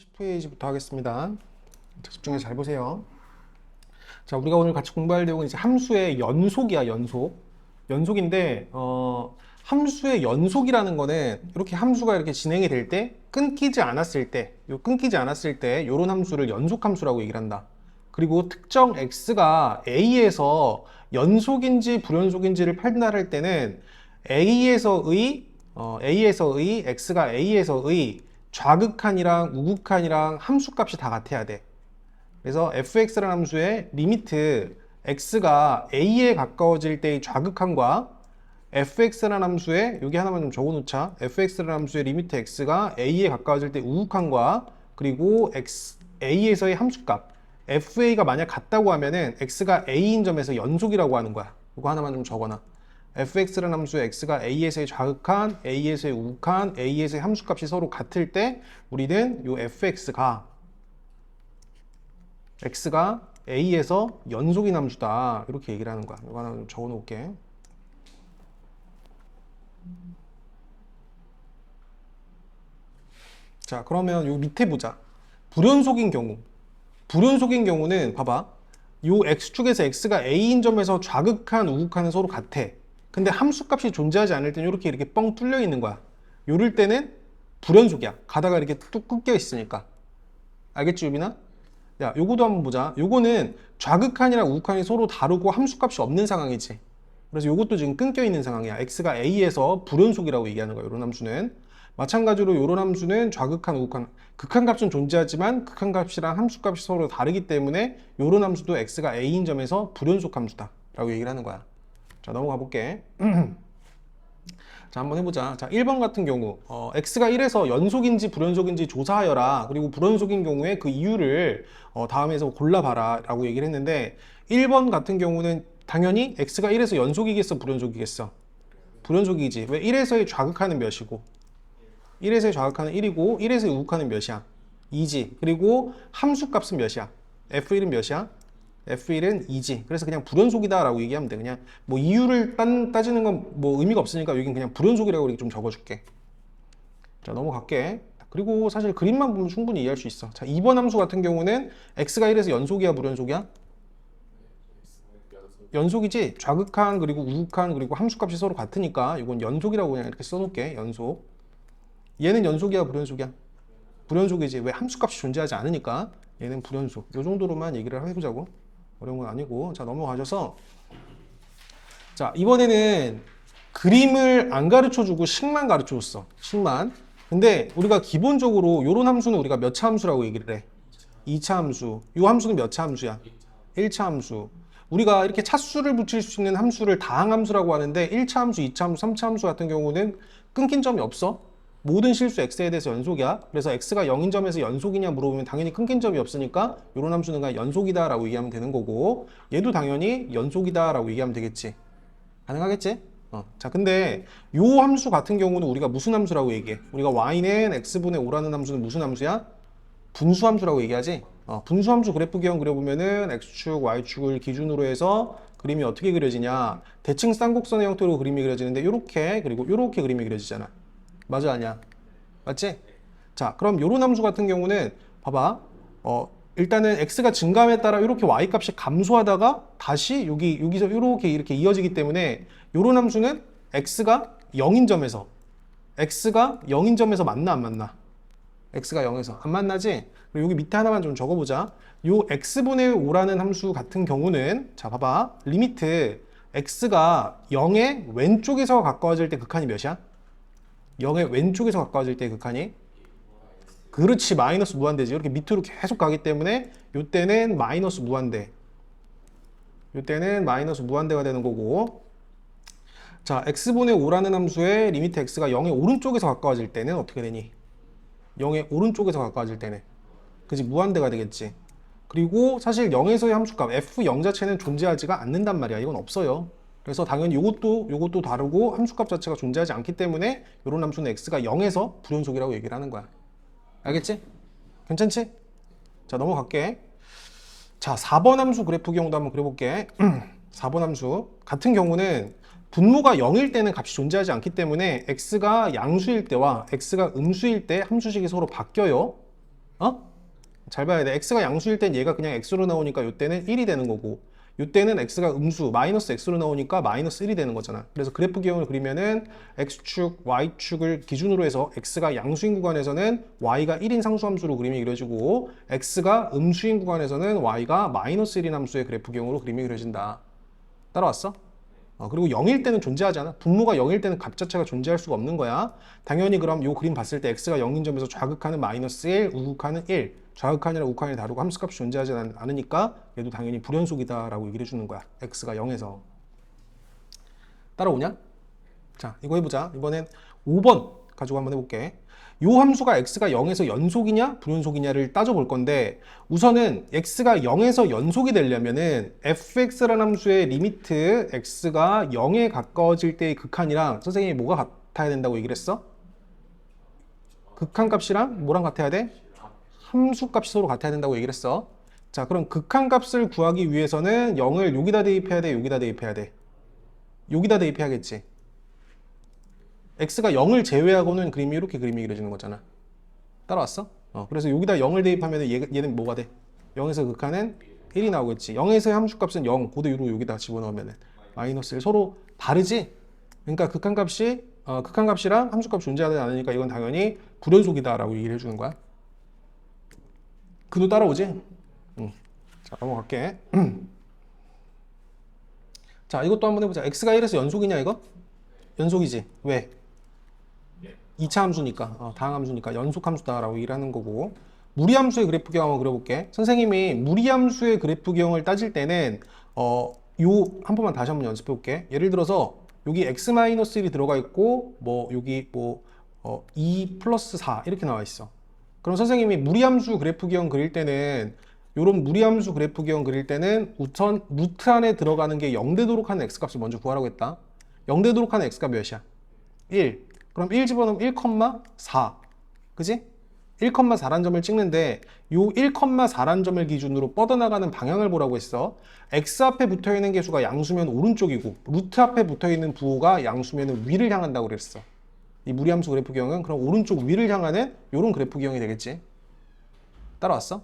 30페이지부터 하겠습니다. 자, 집중해서 잘 보세요. 자, 우리가 오늘 같이 공부할 내용은 이제 함수의 연속이야, 연속. 연속인데, 함수의 연속이라는 거는 이렇게 함수가 이렇게 진행이 될 때, 끊기지 않았을 때, 요런 함수를 연속함수라고 얘기를 한다. 그리고 특정 x가 a에서 연속인지 불연속인지를 판단할 때는 a에서의 x가 a에서의 좌극한이랑 우극한이랑 함수값이 다 같아야 돼. 그래서 fx라는 함수의 리미트 x가 a에 가까워질 때의 좌극한과 fx라는 함수의 여기 하나만 좀 적어놓자. fx라는 함수의 리미트 x가 a에 가까워질 때 우극한과 그리고 a에서의 함수값 fa가 만약 같다고 하면은 x가 a인 점에서 연속이라고 하는 거야. 이거 하나만 좀 적어놔. fx라는 함수의 x가 a에서의 좌극한, a에서의 우극한, a에서의 함수값이 서로 같을 때 우리는 이 fx가 x가 a에서 연속인 함수다 이렇게 얘기를 하는 거야. 이거 하나 좀 적어 놓을게. 자, 그러면 요 밑에 보자. 불연속인 경우는 봐봐. 요 x축에서 x가 a인 점에서 좌극한, 우극한은 서로 같아. 근데 함수값이 존재하지 않을 때는 이렇게 뻥 뚫려 있는 거야. 요럴 때는 불연속이야. 가다가 이렇게 뚝 끊겨 있으니까. 알겠지, 유빈아? 야, 요거도 한번 보자. 요거는 좌극한이랑 우극한이 서로 다르고 함수값이 없는 상황이지. 그래서 요것도 지금 끊겨 있는 상황이야. x가 a에서 불연속이라고 얘기하는 거야. 요런 함수는. 마찬가지로 요런 함수는 좌극한, 우극한, 극한값은 존재하지만 극한값이랑 함수값이 서로 다르기 때문에 요런 함수도 x가 a인 점에서 불연속 함수다 라고 얘기를 하는 거야. 자, 넘어가 볼게. 자, 한번 해보자. 자, 1번 같은 경우 x가 1에서 연속인지 불연속인지 조사하여라. 그리고 불연속인 경우에 그 이유를 다음에서 골라봐라 라고 얘기를 했는데 1번 같은 경우는 당연히 x가 1에서 연속이겠어, 불연속이겠어? 불연속이지. 왜? 1에서의 좌극하는 몇이고 1에서의 좌극하는 1이고 1에서의 우극하는 몇이야? 2지. 그리고 함수값은 몇이야? f1은 몇이야? f1은 2지. 그래서 그냥 불연속이다 라고 얘기하면 돼. 그냥 뭐 이유를 따지는 건 뭐 의미가 없으니까 여긴 그냥 불연속이라고 이렇게 좀 적어줄게. 자, 넘어갈게. 그리고 사실 그림만 보면 충분히 이해할 수 있어. 자, 2번 함수 같은 경우는 x가 1에서 연속이야, 불연속이야? 연속이지. 좌극한 그리고 우극한 그리고 함수값이 서로 같으니까 이건 연속이라고 그냥 이렇게 써놓을게. 연속. 얘는 연속이야, 불연속이야? 불연속이지. 왜? 함수값이 존재하지 않으니까 얘는 불연속. 이 정도로만 얘기를 해보자고. 어려운 건 아니고. 자, 넘어가셔서 자, 이번에는 그림을 안 가르쳐주고 식만 가르쳐줬어. 식만. 근데 우리가 기본적으로 이런 함수는 우리가 몇 차 함수라고 얘기를 해? 2차 함수. 이 함수는 몇 차 함수야? 1차 함수. 우리가 이렇게 차수를 붙일 수 있는 함수를 다항함수라고 하는데 1차 함수, 2차 함수, 3차 함수 같은 경우는 끊긴 점이 없어. 모든 실수 x에 대해서 연속이야. 그래서 x가 0인 점에서 연속이냐 물어보면 당연히 끊긴 점이 없으니까 이런 함수는 그냥 연속이다 라고 얘기하면 되는 거고 얘도 당연히 연속이다 라고 얘기하면 되겠지. 가능하겠지? 자, 근데 요 함수 같은 경우는 우리가 무슨 함수라고 얘기해? 우리가 y는 x분의 5라는 함수는 무슨 함수야? 분수함수라고 얘기하지? 분수함수 그래프 기형 그려보면은 x축, y축을 기준으로 해서 그림이 어떻게 그려지냐? 대칭 쌍곡선의 형태로 그림이 그려지는데 요렇게 그리고 요렇게 그림이 그려지잖아. 맞아, 아니야? 맞지? 자, 그럼 요런 함수 같은 경우는 봐봐. 일단은 x가 증가함에 따라 이렇게 y 값이 감소하다가 다시 여기서 이렇게 이어지기 때문에 요런 함수는 x가 0인 점에서 만나 안 만나? x가 0에서 안 만나지? 그리고 여기 밑에 하나만 좀 적어보자. 요 x분의 5라는 함수 같은 경우는 자, 봐봐. 리미트 x가 0의 왼쪽에서 가까워질 때 극한이 몇이야? 0의 왼쪽에서 가까워질 때 극한이? 그렇지, 마이너스 무한대지. 이렇게 밑으로 계속 가기 때문에 이때는 마이너스 무한대. 이때는 마이너스 무한대가 되는 거고. 자, x분의 5라는 함수의 리미트 x가 0의 오른쪽에서 가까워질 때는 어떻게 되니? 0의 오른쪽에서 가까워질 때는 그지, 무한대가 되겠지. 그리고 사실 0에서의 함수값 f0 자체는 존재하지가 않는단 말이야. 이건 없어요. 그래서 당연히 요것도 다르고 함수값 자체가 존재하지 않기 때문에 이런 함수는 x가 0에서 불연속이라고 얘기를 하는 거야. 알겠지? 괜찮지? 자, 넘어갈게. 자, 4번 함수 그래프 기형도 한번 그려볼게. 4번 함수 같은 경우는 분모가 0일 때는 값이 존재하지 않기 때문에 x가 양수일 때와 x가 음수일 때 함수식이 서로 바뀌어요. 어? 잘 봐야 돼. x가 양수일 땐 얘가 그냥 x로 나오니까 이때는 1이 되는 거고 이때는 x가 음수 마이너스 x로 나오니까 마이너스 1이 되는 거잖아. 그래서 그래프 기형을 그리면은 x축, y축을 기준으로 해서 x가 양수인 구간에서는 y가 1인 상수함수로 그림이 그려지고 x가 음수인 구간에서는 y가 마이너스 1인 함수의 그래프 기형으로 그림이 그려진다. 따라왔어? 그리고 0일 때는 존재하지 않아. 분모가 0일 때는 값 자체가 존재할 수가 없는 거야. 당연히 그럼 이 그림 봤을 때 x가 0인 점에서 좌극하는 마이너스 1, 우극하는 1. 좌극한이랑 우극한이 다르고 함수값이 존재하지 않으니까 얘도 당연히 불연속이다 라고 얘기를 해주는 거야. x가 0에서. 따라오냐? 자, 이거 해보자. 이번엔 5번 가지고 한번 해볼게. 요 함수가 x가 0에서 연속이냐 불연속이냐를 따져볼 건데 우선은 x가 0에서 연속이 되려면은 fx라는 함수의 리미트 x가 0에 가까워질 때의 극한이랑 선생님이 뭐가 같아야 된다고 얘기를 했어? 극한값이랑 뭐랑 같아야 돼? 함수값이 서로 같아야 된다고 얘기를 했어. 자, 그럼 극한값을 구하기 위해서는 0을 여기다 대입해야 돼? 여기다 대입해야 돼? 여기다 대입해야겠지. x가 0을 제외하고는 그림이 이렇게 그림이 그려지는 거잖아. 따라왔어? 그래서 여기다 0을 대입하면 얘는 뭐가 돼? 0에서 극한은 1이 나오겠지. 0에서의 함수값은 0, 고대유로 여기다 집어넣으면 마이너스 1. 서로 다르지? 그러니까 극한값이랑 함수값 존재하지 않으니까 이건 당연히 불연속이다라고 얘기를 해주는 거야. 그도 따라오지? 응. 자, 넘어갈게. 자, 이것도 한번 해보자. x가 1에서 연속이냐 이거? 연속이지. 왜? 2차 함수니까, 다항 함수니까 연속 함수다라고 얘기를 하는 거고 무리함수의 그래프 기형 한번 그려볼게. 선생님이 무리함수의 그래프 기형을 따질 때는 한 번만 다시 한번 연습해 볼게. 예를 들어서 여기 x-1이 들어가 있고 여기 2 플러스 4 이렇게 나와 있어. 그럼 선생님이 무리함수 그래프 기형 그릴 때는 요런 무리함수 그래프 기형 그릴 때는 우선 루트 안에 들어가는 게 0 되도록 하는 x값을 먼저 구하라고 했다. 0 되도록 하는 x가 몇이야? 1. 그럼 1 집어넣으면 1,4. 그지? 1,4란 점을 찍는데 요 1,4란 점을 기준으로 뻗어나가는 방향을 보라고 했어. x 앞에 붙어있는 개수가 양수면 오른쪽이고 루트 앞에 붙어있는 부호가 양수면 위를 향한다고 그랬어. 이 무리함수 그래프 기형은 그럼 오른쪽 위를 향하는 요런 그래프 기형이 되겠지. 따라왔어?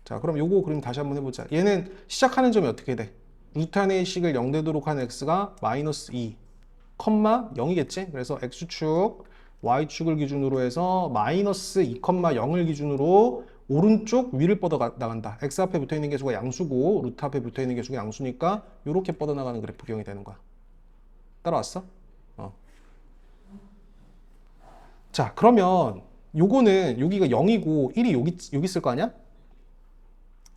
자, 그럼 요거 그림 다시 한번 해보자. 얘는 시작하는 점이 어떻게 돼? 루트 안의 식을 0 되도록 하는 x가 마이너스 2, 0이겠지? 그래서 x축, y축을 기준으로 해서 마이너스 2,0을 기준으로 오른쪽 위를 뻗어 나간다. x 앞에 붙어있는 개수가 양수고 루트 앞에 붙어있는 개수가 양수니까 이렇게 뻗어나가는 그래프 기형이 되는 거야. 따라왔어? 자, 그러면 요거는 여기가 0이고 1이 여기 있을 거 아니야?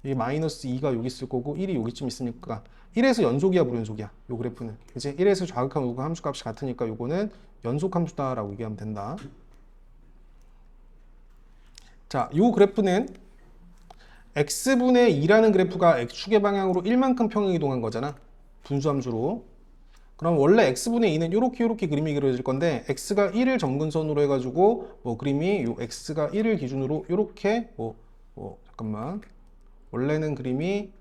이 마이너스 2가 여기 있을 거고 1이 여기쯤 있으니까 1에서 연속이야 불연속이야 요 그래프는. 그치? 1에서 좌극한 우극한 함수값이 같으니까 요거는 연속 함수다 라고 얘기하면 된다. 자, 요 그래프는 x분의 2라는 그래프가 x축의 방향으로 1만큼 평행 이동한 거잖아. 분수함수로. 그럼 원래 x분의 2는 요렇게 그림이 그려질 건데 x가 1을 점근선으로 해가지고 그림이 요 x가 1을 기준으로 요렇게 잠깐만 원래는 그림이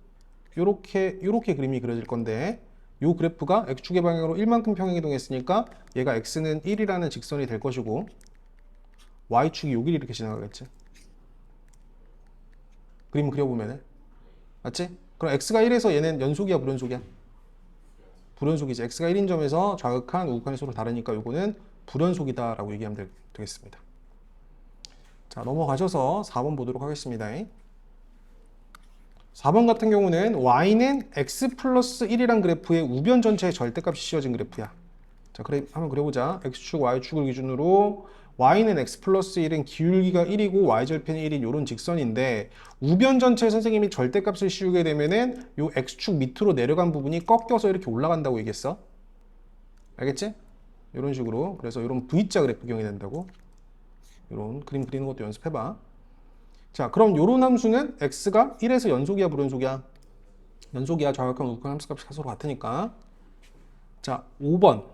요렇게 그림이 그려질 건데 요 그래프가 x축의 방향으로 1만큼 평행 이동했으니까 얘가 x는 1이라는 직선이 될 것이고 y축이 여기를 이렇게 지나가겠지. 그림 그려보면은 맞지? 그럼 x가 1에서 얘는 연속이야 불연속이야? 불연속이지. x가 1인 점에서 좌극한 우극한이 서로 다르니까 요거는 불연속이다 라고 얘기하면 되겠습니다. 자, 넘어가셔서 4번 보도록 하겠습니다. 4번 같은 경우는 y는 x 플러스 1이란 그래프의 우변 전체의 절대값이 씌워진 그래프야. 자, 한번 그려보자. x축, y축을 기준으로 y는 x 플러스 1은 기울기가 1이고 y절편이 1인 이런 직선인데 우변 전체에 선생님이 절대값을 씌우게 되면은 요 x축 밑으로 내려간 부분이 꺾여서 이렇게 올라간다고 얘기했어. 알겠지? 이런 식으로. 그래서 이런 V자 그래프 기형이 된다고. 이런 그림 그리는 것도 연습해봐. 자, 그럼 요런 함수는 x가 1에서 연속이야 불연속이야? 연속이야. 좌극한 우극한 함수값이 서로 같으니까. 자, 5번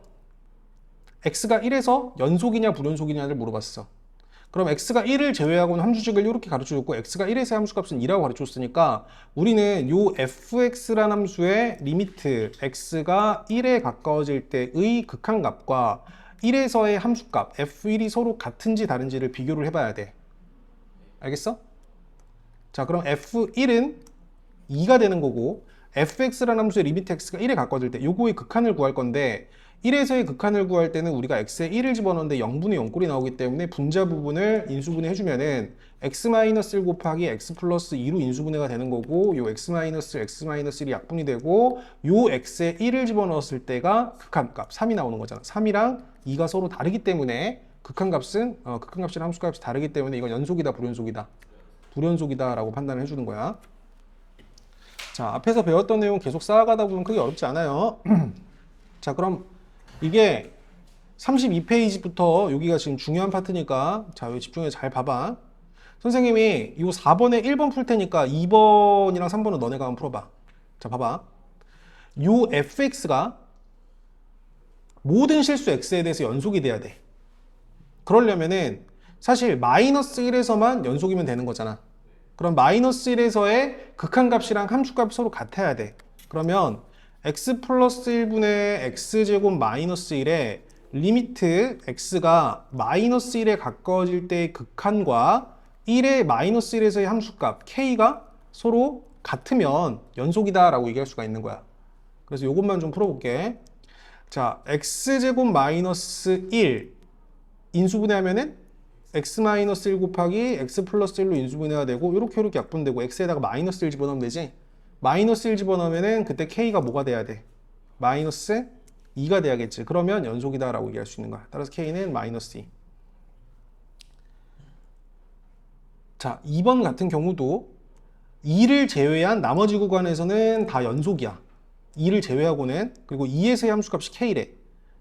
x가 1에서 연속이냐 불연속이냐를 물어봤어. 그럼 x가 1을 제외하고는 함수식을 이렇게 가르쳐줬고 x가 1에서의 함수값은 2라고 가르쳐줬으니까 우리는 요 fx라는 함수의 리미트 x가 1에 가까워질 때의 극한값과 1에서의 함수값 f1이 서로 같은지 다른지를 비교를 해봐야 돼. 알겠어? 자, 그럼 f1은 2가 되는 거고 fx라는 함수의 리미트 x가 1에 가까워질 때 요거의 극한을 구할 건데 1에서의 극한을 구할 때는 우리가 x에 1을 집어넣는데 0분의 0꼴이 나오기 때문에 분자 부분을 인수분해 해주면은 x-1 곱하기 x 플러스 2로 인수분해가 되는 거고 요 x-1이 약분이 되고 요 x에 1을 집어넣었을 때가 극한값 3이 나오는 거잖아. 3이랑 2가 서로 다르기 때문에 극한값은 극한값이랑 함수값이 다르기 때문에 이건 연속이다 불연속이다? 불연속이다 라고 판단을 해주는 거야. 자, 앞에서 배웠던 내용 계속 쌓아가다 보면 크게 어렵지 않아요. 자, 그럼 이게 32페이지부터 여기가 지금 중요한 파트니까 자, 여기 집중해서 잘 봐봐. 선생님이 이 4번에 1번 풀 테니까 2번이랑 3번은 너네가 한번 풀어봐. 자, 봐봐. 요 fx가 모든 실수 x에 대해서 연속이 돼야 돼. 그러려면은 사실 마이너스 1에서만 연속이면 되는 거잖아. 그럼 마이너스 1에서의 극한값이랑 함수값이 서로 같아야 돼. 그러면 x 플러스 1분의 x제곱 마이너스 1에 리미트 x가 마이너스 1에 가까워질 때의 극한과 1의 마이너스 1에서의 함수값 k가 서로 같으면 연속이다 라고 얘기할 수가 있는 거야. 그래서 이것만 좀 풀어볼게. 자, x제곱 마이너스 1 인수분해하면은 x-1 곱하기 x 플러스 1로 인수분해가 되고 이렇게 약분되고 x에다가 마이너스 1 집어넣으면 되지. 마이너스 1 집어넣으면은 그때 k가 뭐가 돼야 돼? 마이너스 2가 돼야겠지. 그러면 연속이다 라고 얘기할 수 있는 거야. 따라서 k는 마이너스 2. 자, 2번 같은 경우도 2를 제외한 나머지 구간에서는 다 연속이야. 2를 제외하고는. 그리고 2에서의 함수값이 k래.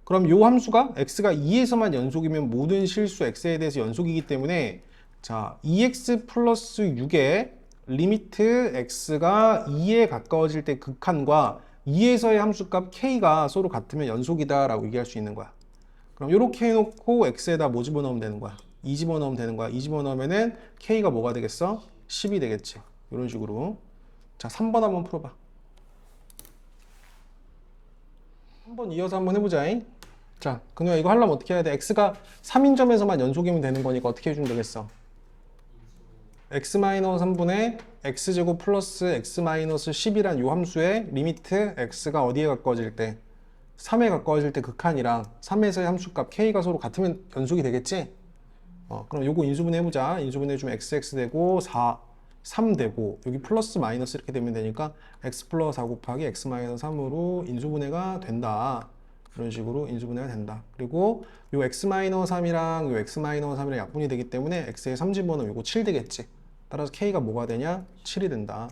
그럼 요 함수가 x가 2에서만 연속이면 모든 실수 x에 대해서 연속이기 때문에 자, 2x 플러스 6의 리미트 x가 2에 가까워질 때 극한과 2에서의 함수값 k가 서로 같으면 연속이다 라고 얘기할 수 있는 거야. 그럼 이렇게 해놓고 x에다 뭐 집어넣으면 되는 거야? 2 집어넣으면 되는 거야. 2 집어넣으면은 k가 뭐가 되겠어? 10이 되겠지. 이런 식으로. 자, 3번 한번 풀어봐. 한번 이어서 한번 해보자. 자, 그녀야 이거 하려면 어떻게 해야 돼? x가 3인점에서만 연속이면 되는 거니까 어떻게 해주면 되겠어? x-3분의 x제곱 플러스 x-10이란 요 함수의 리미트 x가 어디에 가까워질 때? 3에 가까워질 때 극한이랑 3에서의 함수값 k가 서로 같으면 연속이 되겠지? 그럼 요거 인수분해 해보자. 인수분해 해주면 xx 되고 3 되고 여기 플러스 마이너스 이렇게 되면 되니까 x 플러스 4 곱하기 x-3으로 인수분해가 된다. 이런 식으로 인수분해가 된다. 그리고 요 x-3이랑 요 x-3이랑 약분이 되기 때문에 x에 3 집어넣으면 요거 7 되겠지. 따라서 k가 뭐가 되냐? 7이 된다.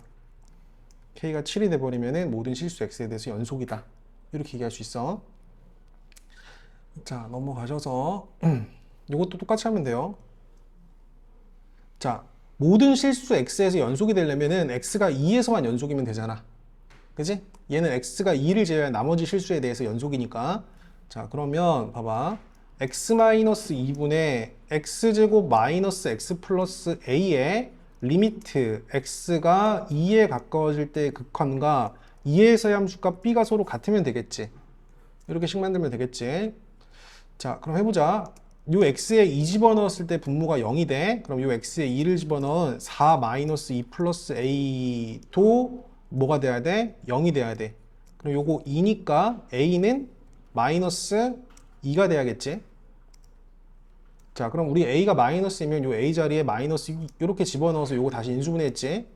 k가 7이 돼버리면은 모든 실수 x에 대해서 연속이다. 이렇게 얘기할 수 있어. 자, 넘어가셔서 요것도 똑같이 하면 돼요. 자, 모든 실수 x에서 연속이 되려면은 x가 2에서만 연속이면 되잖아. 그지? 얘는 x가 2를 제외한 나머지 실수에 대해서 연속이니까. 자, 그러면 봐봐. x-2분의 x제곱 마이너스 x 플러스 a의 리미트 x가 2에 가까워질 때의 극한과 2에서의 함수값 b가 서로 같으면 되겠지. 이렇게 식 만들면 되겠지. 자, 그럼 해보자. 요 x에 2 집어넣었을 때 분모가 0이 돼. 그럼 요 x에 2를 집어넣은 4 마이너스 2 플러스 a도 뭐가 돼야 돼? 0이 돼야 돼. 그럼 요거 2니까 a는 마이너스 2가 돼야겠지. 자, 그럼 우리 a가 마이너스이면 요 a 자리에 마이너스 2 이렇게 집어넣어서 요거 다시 인수분해 했지.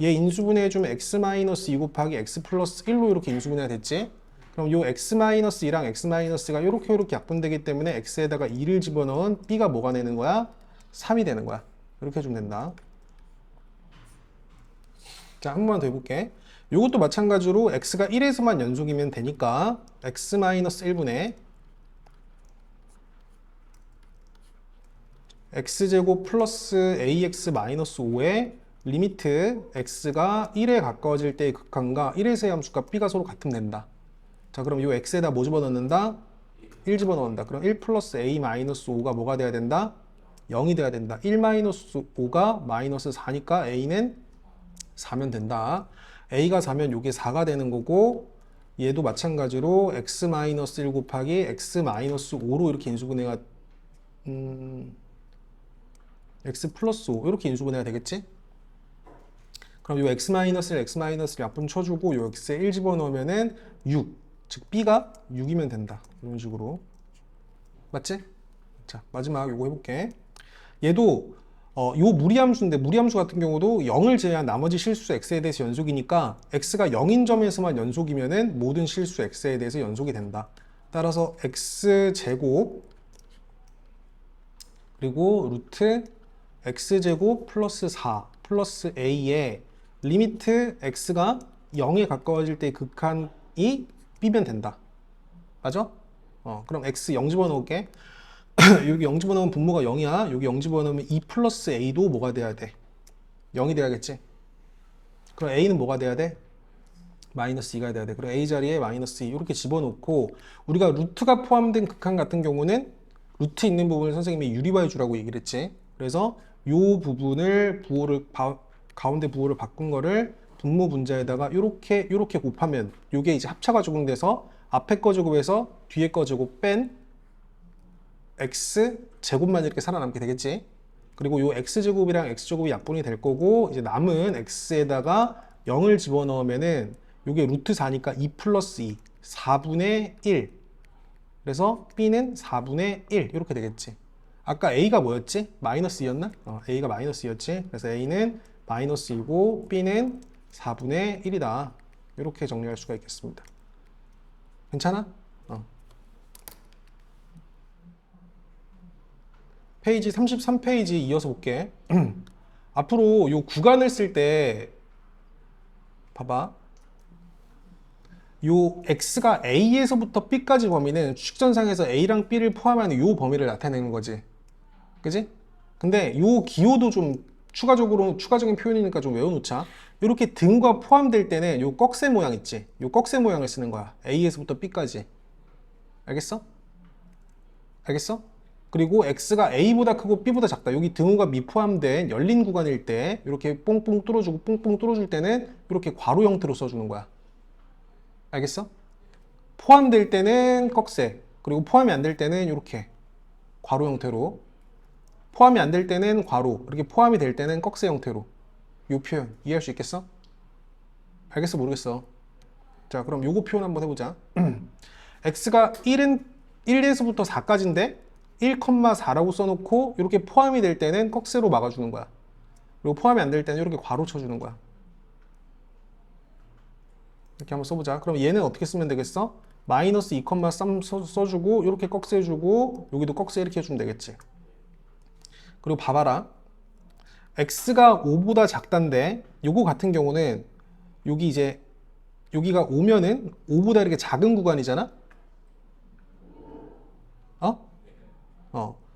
얘 인수분해 해주면 x-2 곱하기 x 플러스 1로 이렇게 인수분해가 됐지. 그럼 요 x-2랑 x-가 이렇게 약분되기 때문에 x에다가 2를 집어넣은 b가 뭐가 되는 거야? 3이 되는 거야. 이렇게 해주면 된다. 자, 한 번 더 해볼게. 요것도 마찬가지로 x가 1에서만 연속이면 되니까 x-1분의 x제곱 플러스 ax-5의 리미트 x가 1에 가까워질 때의 극한과 1에서의 함수값 b가 서로 같으면 된다. 자, 그럼 이 x에다 뭐 집어넣는다? 1 집어넣는다. 그럼 1 플러스 a-5가 뭐가 돼야 된다? 0이 돼야 된다. 1-5가 마이너스 4니까 a는 4면 된다. a가 4면 이게 4가 되는 거고 얘도 마찬가지로 x-1 곱하기 x-5로 이렇게 인수분해가 x 플러스 5 이렇게 인수분해가 되겠지? 그럼 요 x-1을 약분 쳐주고 요 x에 1 집어넣으면은 6, 즉 b가 6이면 된다. 이런 식으로. 맞지? 자, 마지막 요거 해볼게. 얘도 요 무리함수인데 무리함수 같은 경우도 0을 제외한 나머지 실수 x에 대해서 연속이니까 x가 0인 점에서만 연속이면은 모든 실수 x에 대해서 연속이 된다. 따라서 x제곱 그리고 루트 x제곱 플러스 4 플러스 a에 리미트 x가 0에 가까워질 때 극한이 b면 된다. 맞아? 그럼 x 0 집어넣을게. 여기 0 집어넣으면 분모가 0이야. 여기 0 집어넣으면 2 플러스 a도 뭐가 돼야 돼? 0이 돼야겠지? 그럼 a는 뭐가 돼야 돼? 마이너스 2가 돼야 돼. 그럼 a 자리에 마이너스 2 이렇게 집어넣고 우리가 루트가 포함된 극한 같은 경우는 루트 있는 부분을 선생님이 유리화해 주라고 얘기를 했지. 그래서 요 부분을 가운데 부호를 바꾼 거를 분모 분자에다가 요렇게 곱하면 요게 이제 합차가 적용돼서 앞에 거 제곱에서 뒤에 거 제곱 뺀 x 제곱만 이렇게 살아남게 되겠지. 그리고 요 x 제곱이랑 x 제곱이 약분이 될 거고 이제 남은 x에다가 0을 집어넣으면은 요게 루트 4니까 2 플러스 2 4분의 1. 그래서 b는 4분의 1 이렇게 되겠지. 아까 a가 뭐였지? 마이너스 2였나? a가 마이너스 2였지. 그래서 a는 마이너스 2고 b는 4분의 1이다. 이렇게 정리할 수가 있겠습니다. 괜찮아? 페이지 33페이지 이어서 볼게. 앞으로 요 구간을 쓸 때 봐봐. 요 x가 a에서부터 b까지 범위는 추측전상에서 a랑 b를 포함하는 요 범위를 나타내는 거지. 그지? 근데 요 기호도 좀 추가적인 표현이니까 좀 외워놓자. 이렇게 등과 포함될 때는 요 꺽쇠 모양 있지? 요 꺽쇠 모양을 쓰는 거야. a에서부터 b까지. 알겠어? 알겠어? 그리고 x가 a보다 크고 b보다 작다. 여기 등호가 미포함된 열린 구간일 때 이렇게 뽕뽕 뚫어주고 뽕뽕 뚫어줄 때는 이렇게 괄호 형태로 써주는 거야. 알겠어? 포함될 때는 꺽쇠, 그리고 포함이 안 될 때는 이렇게 괄호 형태로, 포함이 안 될 때는 괄호, 이렇게 포함이 될 때는 꺽쇠 형태로. 이 표현 이해할 수 있겠어? 알겠어? 모르겠어? 자, 그럼 요거 표현 한번 해보자. x가 1에서부터 4까지인데 1,4라고 써놓고 이렇게 포함이 될 때는 꺽쇠로 막아주는 거야. 그리고 포함이 안 될 때는 이렇게 괄호 쳐주는 거야. 이렇게 한번 써보자. 그럼 얘는 어떻게 쓰면 되겠어? 마이너스 2,3 써주고 이렇게 꺽쇠 해주고 여기도 꺽쇠 이렇게 해주면 되겠지. 그리고 봐봐라. x가 5보다 작단데 요거 같은 경우는 여기 이제 여기가 오면은 5보다 이렇게 작은 구간이잖아?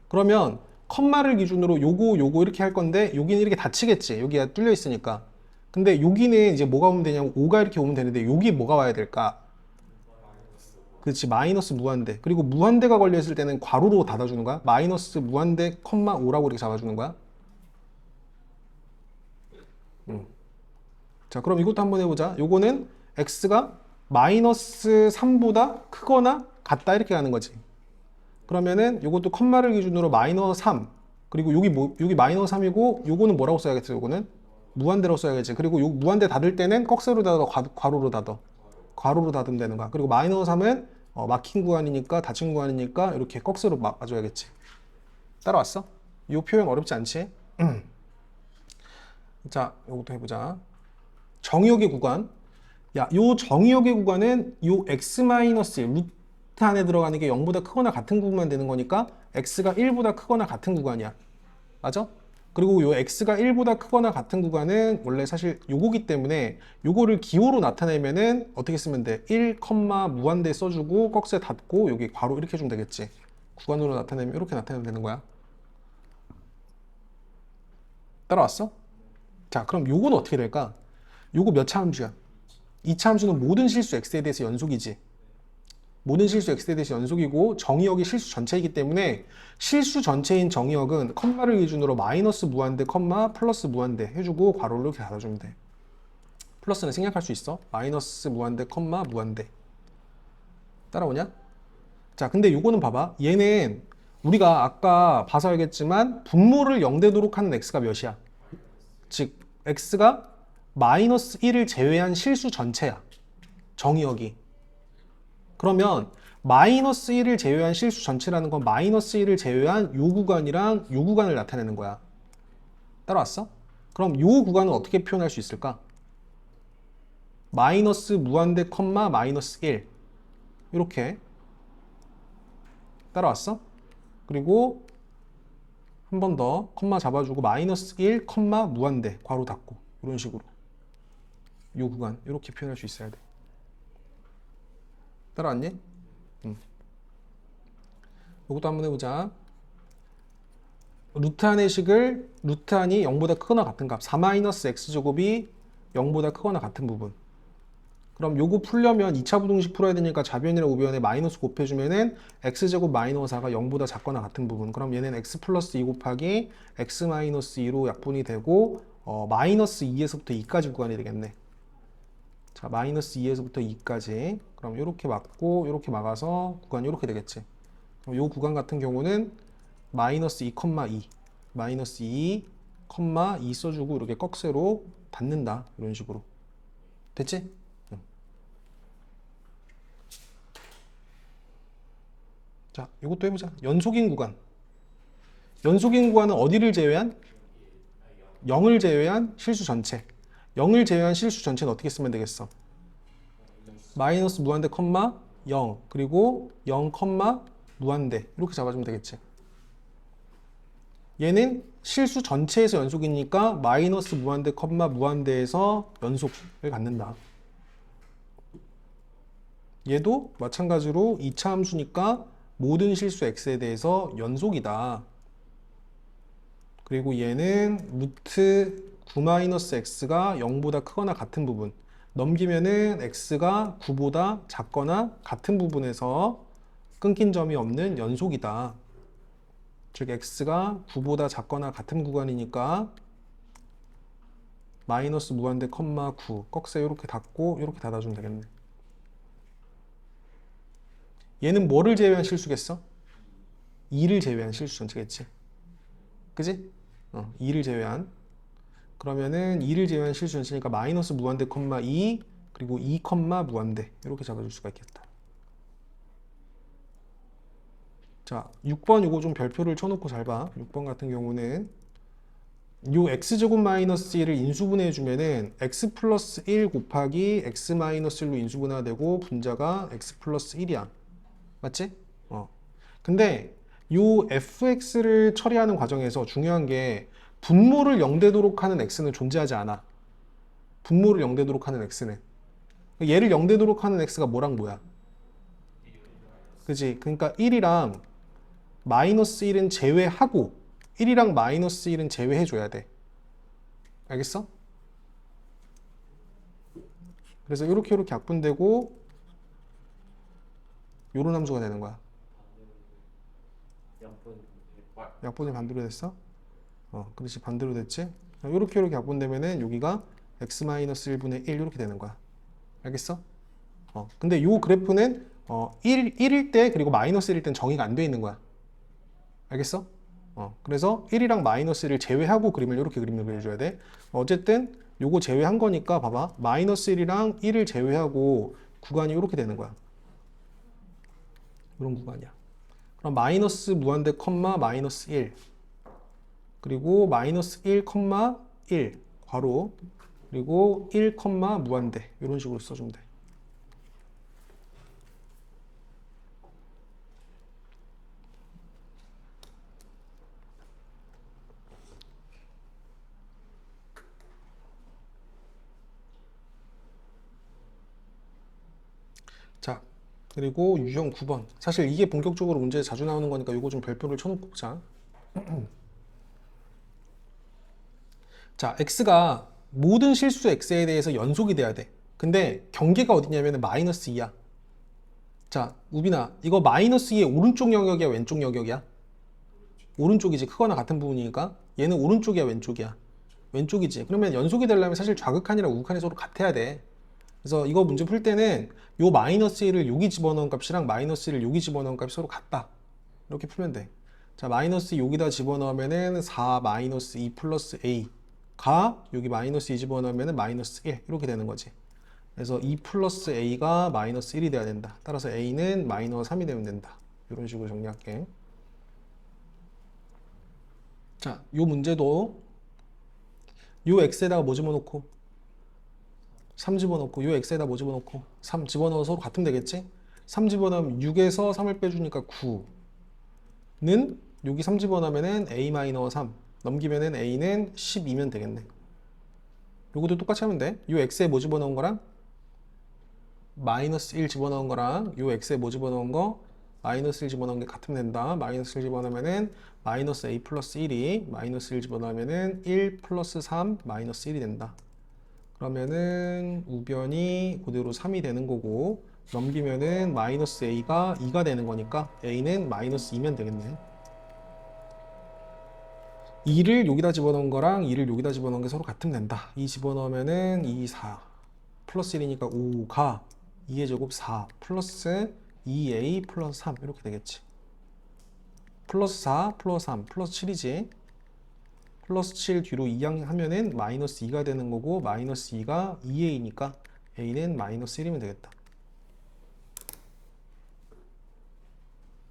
그러면 컴마를 기준으로 요거 이렇게 할 건데 여기는 이렇게 닫히겠지. 여기가 뚫려 있으니까. 근데 여기는 이제 뭐가 오면 되냐면 5가 이렇게 오면 되는데 여기 뭐가 와야 될까? 그렇지, 마이너스 무한대. 그리고 무한대가 걸려있을 때는 괄호로 닫아주는 거야. 마이너스 무한대 컴마 5라고 이렇게 잡아주는 거야. 자, 그럼 이것도 한번 해보자. 요거는 x가 마이너스 3보다 크거나 같다 이렇게 가는 거지. 그러면은 요것도 컴마를 기준으로 마이너스 3, 그리고 여기 마이너스 3이고 요거는 뭐라고 써야겠어? 요거는 무한대로 써야겠지. 그리고 요 무한대 닫을 때는 꺽쇠로 닫아, 괄호로 닫아. 괄호로 닫으면 되는 거야. 그리고 마이너스 3은 막힌 구간이니까, 닫힌 구간이니까 이렇게 꺽쇠로 막아줘야겠지. 따라왔어? 이 표현 어렵지 않지? 자, 요것도 해보자. 정의역의 구간. 야, 요 정의역의 구간은 요 루트 안에 들어가는 게 0보다 크거나 같은 부분만 되는 거니까 x가 1보다 크거나 같은 구간이야. 맞아? 그리고 요 x가 1보다 크거나 같은 구간은 원래 사실 요거기 때문에 요거를 기호로 나타내면은 어떻게 쓰면 돼? 1, 무한대 써주고 꺽쇠 닫고 여기 괄호 이렇게 해주면 되겠지. 구간으로 나타내면 이렇게 나타내면 되는 거야. 따라왔어? 자, 그럼 요거는 어떻게 될까? 요거 몇 차 함수야? 2차 함수는 모든 실수 x에 대해서 연속이지. 모든 실수 x에 대해서 연속이고 정의역이 실수 전체이기 때문에 실수 전체인 정의역은 컴마를 기준으로 마이너스 무한대 컴마 플러스 무한대 해주고 괄호를 이렇게 닫아주면 돼. 플러스는 생략할 수 있어. 마이너스 무한대 컴마 무한대. 따라오냐? 자, 근데 요거는 봐봐. 얘는 우리가 아까 봐서 알겠지만 분모를 0되도록 하는 x가 몇이야? 즉 x가 마이너스 1을 제외한 실수 전체야. 정의역이. 그러면 마이너스 1을 제외한 실수 전체라는 건 마이너스 1을 제외한 요 구간이랑 요 구간을 나타내는 거야. 따라왔어? 그럼 요 구간은 어떻게 표현할 수 있을까? 마이너스 무한대 컴마 마이너스 1 이렇게 따라왔어? 그리고 한 번 더 컴마 잡아주고 마이너스 1 컴마 무한대 괄호 닫고 이런 식으로 요 구간 이렇게 표현할 수 있어야 돼. 따라왔니? 이것도 한번 해보자. 루트안의 식을 루트안이 0보다 크거나 같은 값 4-x제곱이 0보다 크거나 같은 부분. 그럼 요거 풀려면 2차 부등식 풀어야 되니까 좌변이랑 우변에 마이너스 곱해주면은 x제곱 마이너스 4가 0보다 작거나 같은 부분. 그럼 얘는 x 플러스 2 곱하기 x 마이너스 2로 약분이 되고 마이너스 2에서부터 2까지 구간이 되겠네. 자, 마이너스 2에서부터 2까지. 그럼 이렇게 막고 이렇게 막아서 구간이 이렇게 되겠지. 그럼 요 구간 같은 경우는 마이너스 2, 2 마이너스 2, 2 써주고 이렇게 꺽쇠로 닫는다. 이런 식으로. 됐지? 자, 이것도 해보자. 연속인 구간. 연속인 구간은 어디를 제외한? 0을 제외한 실수 전체. 0을 제외한 실수 전체는 어떻게 쓰면 되겠어? 마이너스 무한대 컴마 0 그리고 0 컴마 무한대 이렇게 잡아주면 되겠지. 얘는 실수 전체에서 연속이니까 마이너스 무한대 컴마 무한대에서 연속을 갖는다. 얘도 마찬가지로 2차 함수니까 모든 실수 x에 대해서 연속이다. 그리고 얘는 루트 9-x가 0보다 크거나 같은 부분. 넘기면은 x가 9보다 작거나 같은 부분에서 끊긴 점이 없는 연속이다. 즉 x가 9보다 작거나 같은 구간이니까 마이너스 무한대 컴마 9 꺽쇠 이렇게 닫고 이렇게 닫아주면 되겠네. 얘는 뭐를 제외한 실수겠어? 2를 제외한 실수 전체겠지. 그지? 2를 제외한. 그러면은 2를 제외한 실수 전체니까 마이너스 무한대 컴마 2 그리고 2 컴마 무한대 이렇게 잡아줄 수가 있겠다. 자, 6번 이거 좀 별표를 쳐놓고 잘 봐. 6번 같은 경우는 요 x제곱 마이너스 1을 인수분해 주면은 x 플러스 1 곱하기 x 마이너스 1로 인수분해가 되고 분자가 x 플러스 1이야. 맞지? 근데 요 fx를 처리하는 과정에서 중요한 게 분모를 0되도록 하는 x는 존재하지 않아. 분모를 0되도록 하는 x는. 얘를 0되도록 하는 x가 뭐랑 뭐야? 그지? 그러니까 1이랑 마이너스 1은 제외하고 1이랑 마이너스 1은 제외해줘야 돼. 알겠어? 그래서 이렇게 약분되고 요런 함수가 되는 거야. 약분이 반대로 됐어? 그렇지. 반대로 됐지? 이렇게 약분되면은 여기가 x-1분의 1 이렇게 되는 거야. 알겠어? 근데 요 그래프는 1일 때 그리고 마이너스 1일 땐 정의가 안 돼 있는 거야. 알겠어? 그래서 1이랑 마이너스 1을 제외하고 그림을 이렇게 그림을 그려줘야 돼. 어쨌든 요거 제외한 거니까 봐봐. 마이너스 1이랑 1을 제외하고 구간이 이렇게 되는 거야. 이런 구간이야. 그럼 마이너스 무한대 컴마 마이너스 1 그리고 마이너스 1 컴마 1 괄호 그리고 1 컴마 무한대 이런 식으로 써주면 돼. 자, 그리고 유형 9번. 사실 이게 본격적으로 문제에 자주 나오는 거니까 이거 좀 별표를 쳐놓고 보자. 자, x가 모든 실수 x에 대해서 연속이 돼야 돼. 근데 경계가 어디냐면 마이너스 2야. 자, 우빈아, 이거 마이너스 2의 오른쪽 영역이야, 왼쪽 영역이야? 오른쪽이지. 크거나 같은 부분이니까. 얘는 오른쪽이야, 왼쪽이야? 왼쪽이지. 그러면 연속이 되려면 사실 좌극한이랑 우극한이 서로 같아야 돼. 그래서 이거 문제 풀 때는 요 마이너스 1을 여기 집어넣은 값이랑 마이너스 1을 여기 집어넣은 값이 서로 같다. 이렇게 풀면 돼. 자, 마이너스 2 여기다 집어넣으면은 4 마이너스 2 플러스 a가 여기 마이너스 2 집어넣으면은 마이너스 1 이렇게 되는 거지. 그래서 2 플러스 a가 마이너스 1이 돼야 된다. 따라서 a는 마이너스 3이 되면 된다. 이런 식으로 정리할게. 자, 요 문제도 요 x에다가 뭐 집어넣고 3 집어넣고 요 x에다 뭐 집어넣고 3 집어넣어서 서로 같으면 되겠지? 3 집어넣으면 6에서 3을 빼주니까 9는 여기 3 집어넣으면은 a-3 넘기면은 a는 12면 되겠네. 요것도 똑같이 하면 돼. 요 x에 뭐 집어넣은 거랑 마이너스 1 집어넣은 거랑 요 x에 뭐 집어넣은 거 마이너스 1 집어넣은 게 같으면 된다. 마이너스 1 집어넣으면은 마이너스 a 플러스 1이 마이너스 1 집어넣으면은 1 플러스 3 마이너스 1이 된다. 그러면은 우변이 그대로 3이 되는 거고 넘기면은 마이너스 a가 2가 되는 거니까 a는 마이너스 2면 되겠네. 2를 여기다 집어넣은 거랑 2를 여기다 집어넣은 게 서로 같으면 된다. 2 집어넣으면은 2, 4 플러스 1이니까 5가 2의 제곱 4 플러스 2a 플러스 3 이렇게 되겠지. 플러스 4 플러스 3 플러스 7이지. 플러스 7 뒤로 2항 하면은 마이너스 2가 되는 거고 마이너스 2가 2a니까 a는 마이너스 1이면 되겠다.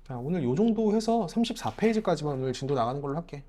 자, 오늘 요 정도 해서 34페이지까지만 오늘 진도 나가는 걸로 할게.